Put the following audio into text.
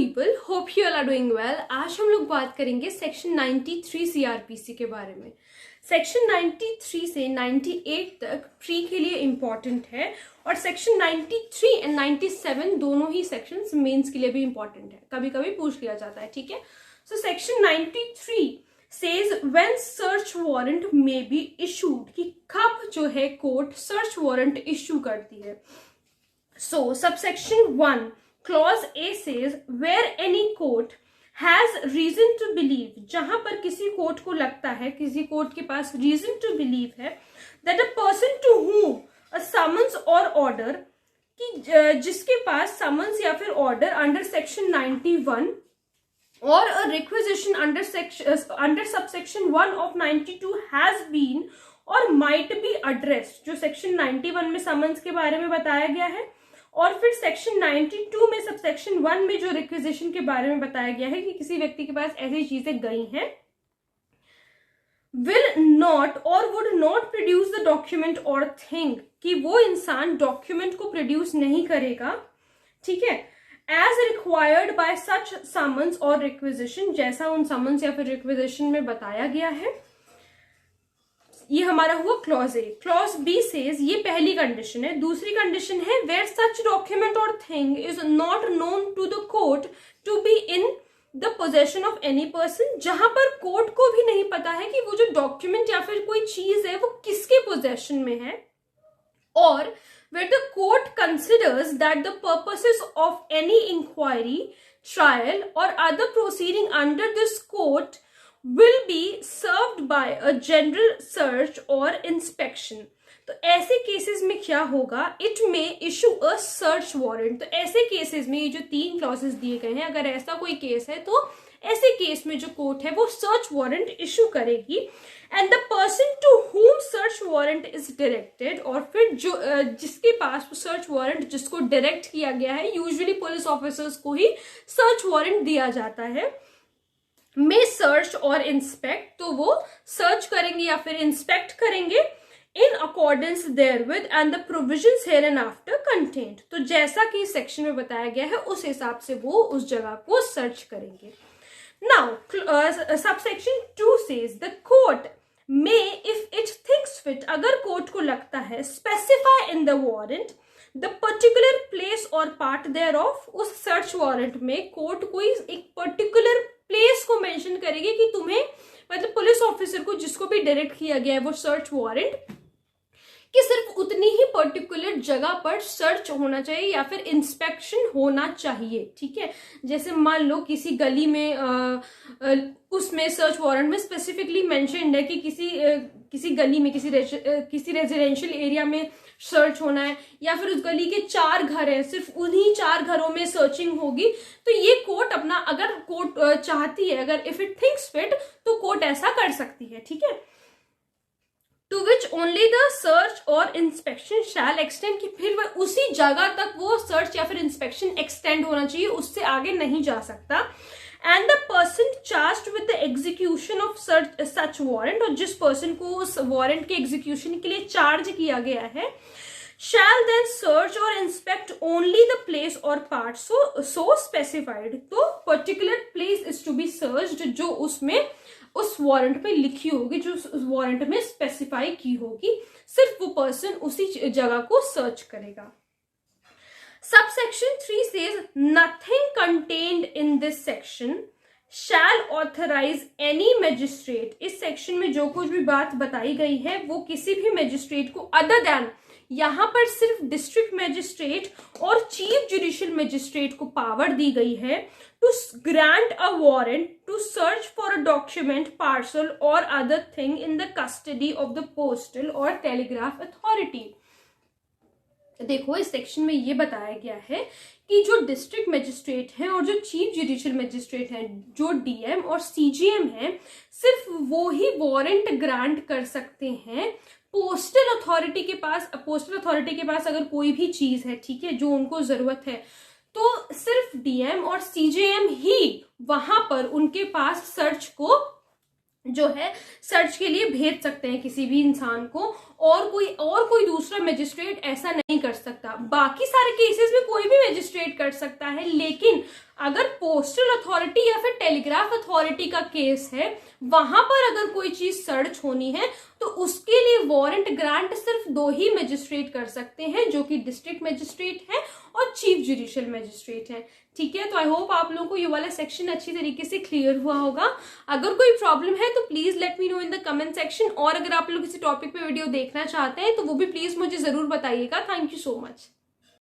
People, hope you all are doing well. आज हम लोग बात करेंगे सेक्शन 93 सीआरपीसी के बारे में। सेक्शन 93 से 98 तक प्री के लिए इम्पॉर्टेंट है और सेक्शन 93 एंड 97 दोनों ही सेक्शंस मेंस के लिए भी इम्पॉर्टेंट है, कभी कभी पूछ लिया जाता है। ठीक है, so section 93 says when search warrant may be issued, कि कब जो है कोर्ट सर्च वारंट इश्यू करती है। So subsection 1 clause A says where any court has reason to believe, जहां पर किसी कोर्ट को लगता है, किसी कोर्ट के पास reason to believe है that a person to whom a summons or order, कि जिसके पास summons या फिर order under section 91 or a requisition under subsection 1 of 92 has been or might be addressed, जो section 91 में summons के बारे में बताया गया है और फिर सेक्शन 92 में सबसेक्शन 1 में जो रिक्विजिशन के बारे में बताया गया है कि किसी व्यक्ति के पास ऐसी चीजें गई हैं, विल नॉट और would not produce the document और थिंग, कि वो इंसान डॉक्यूमेंट को प्रोड्यूस नहीं करेगा, ठीक है, as required by such summons और रिक्विजिशन, जैसा उन समन्स या फिर रिक्विजिशन में बताया गया है। ये हमारा हुआ clause A. Clause B says, ये पहली कंडीशन है। दूसरी कंडीशन है वेयर सच डॉक्यूमेंट और thing is not known to the court to be in the possession of any person, जहां पर कोर्ट को भी नहीं पता है कि वो जो डॉक्यूमेंट या फिर कोई चीज है वो किसके पोजेशन में है, और where the court considers that the purposes of any inquiry, trial or other proceeding under this court will be served by a general search or inspection। तो ऐसे केसेस में क्या होगा, इट में इशू अ सर्च वारंट। तो ऐसे cases में ये जो 3 क्लॉसेस दिए गए हैं, अगर ऐसा कोई केस है तो ऐसे केस में जो कोर्ट है वो सर्च वारंट इशू करेगी। And the person to whom search warrant is directed, और फिर जो जिसके पास सर्च वारंट जिसको डायरेक्ट किया गया है, यूजुअली पुलिस ऑफिसर्स को ही सर्च वारंट दिया जाता है, में सर्च और इंस्पेक्ट, तो वो सर्च करेंगे या फिर इंस्पेक्ट करेंगे in accordance therewith and the provisions hereinafter contained. तो जैसा कि सेक्शन में बताया गया है उस हिसाब से वो उस जगह को सर्च करेंगे। Now subsection 2 says the court में इफ इट थिंक्स फिट, अगर कोर्ट को लगता है, specify in the warrant the particular place और पार्ट देयर ऑफ, उस सर्च वारंट में कोर्ट कोई एक पर्टिकुलर प्लेस को मेंशन करेगी कि तुम्हें, मतलब पुलिस ऑफिसर को जिसको भी डायरेक्ट किया गया है वो सर्च वारंट, कि सिर्फ उतनी ही पर्टिकुलर जगह पर सर्च होना चाहिए या फिर इंस्पेक्शन होना चाहिए। ठीक है, जैसे मान लो किसी गली में उसमें सर्च वारंट में स्पेसिफिकली मेंशन्ड है कि किसी गली में किसी रेजिडेंशियल एरिया में सर्च होना है, या फिर उस गली के 4 घर हैं, सिर्फ उन्हीं 4 घरों में सर्चिंग होगी, तो ये कोर्ट अपना, अगर कोर्ट चाहती है, अगर इफ इट थिंक्स फिट, तो कोर्ट ऐसा कर सकती है। ठीक है, to which only the search और इंस्पेक्शन शैल एक्सटेंड, कि फिर वह उसी जगह तक वो सर्च या फिर इंस्पेक्शन एक्सटेंड होना चाहिए, उससे आगे नहीं जा सकता। And the person charged with the execution of such warrant, और जिस पर्सन को उस वारंट के एग्जीक्यूशन के लिए चार्ज किया गया है, शैल देन सर्च और इंस्पेक्ट ओनली द प्लेस और पार्ट सो स्पेसिफाइड, तो particular place is to be searched, जो उसमें उस वारंट में लिखी होगी, जो उस वारंट में स्पेसिफाई की होगी, सिर्फ वो पर्सन उसी जगह को सर्च करेगा। Subsection 3 says nothing contained in this section shall authorize any magistrate, इस सेक्शन में जो कुछ भी बात बताई गई है वो किसी भी मैजिस्ट्रेट को, अदर देन, यहां पर सिर्फ डिस्ट्रिक्ट मैजिस्ट्रेट और चीफ जुडिशियल मैजिस्ट्रेट को पावर दी गई है to grant a warrant to search for a document, parcel और other thing in the custody of the postal और टेलीग्राफ अथॉरिटी। देखो, इस सेक्शन में ये बताया गया है कि जो डिस्ट्रिक्ट मैजिस्ट्रेट हैं और जो चीफ जुडिशियल मैजिस्ट्रेट हैं, जो डीएम और सीजीएम हैं, सिर्फ वो ही वारंट ग्रांट कर सकते हैं पोस्टल अथॉरिटी के पास। पोस्टल अथॉरिटी के पास अगर कोई भी चीज है, ठीक है, जो उनको जरूरत है, तो सिर्फ डीएम और सीजीएम ही वहां पर उनके पास सर्च को जो है सर्च के लिए भेज सकते हैं किसी भी इंसान को, और कोई दूसरा मजिस्ट्रेट ऐसा नहीं कर सकता। बाकी सारे केसेस में कोई भी मजिस्ट्रेट कर सकता है, लेकिन अगर पोस्टल अथॉरिटी या फिर टेलीग्राफ अथॉरिटी का केस है, वहां पर अगर कोई चीज सर्च होनी है तो उसके लिए वारंट ग्रांट सिर्फ 2 ही मजिस्ट्रेट कर सकते हैं, जो कि डिस्ट्रिक्ट मजिस्ट्रेट है और चीफ जुडिशियल मजिस्ट्रेट है। ठीक है, तो आई होप आप लोगों को ये वाला सेक्शन अच्छी तरीके से क्लियर हुआ होगा। अगर कोई प्रॉब्लम है तो please let me know in the comment section, और अगर आप लोग किसी टॉपिक पे वीडियो देखना चाहते हैं तो वो भी प्लीज मुझे जरूर बताइएगा। Thank you so much.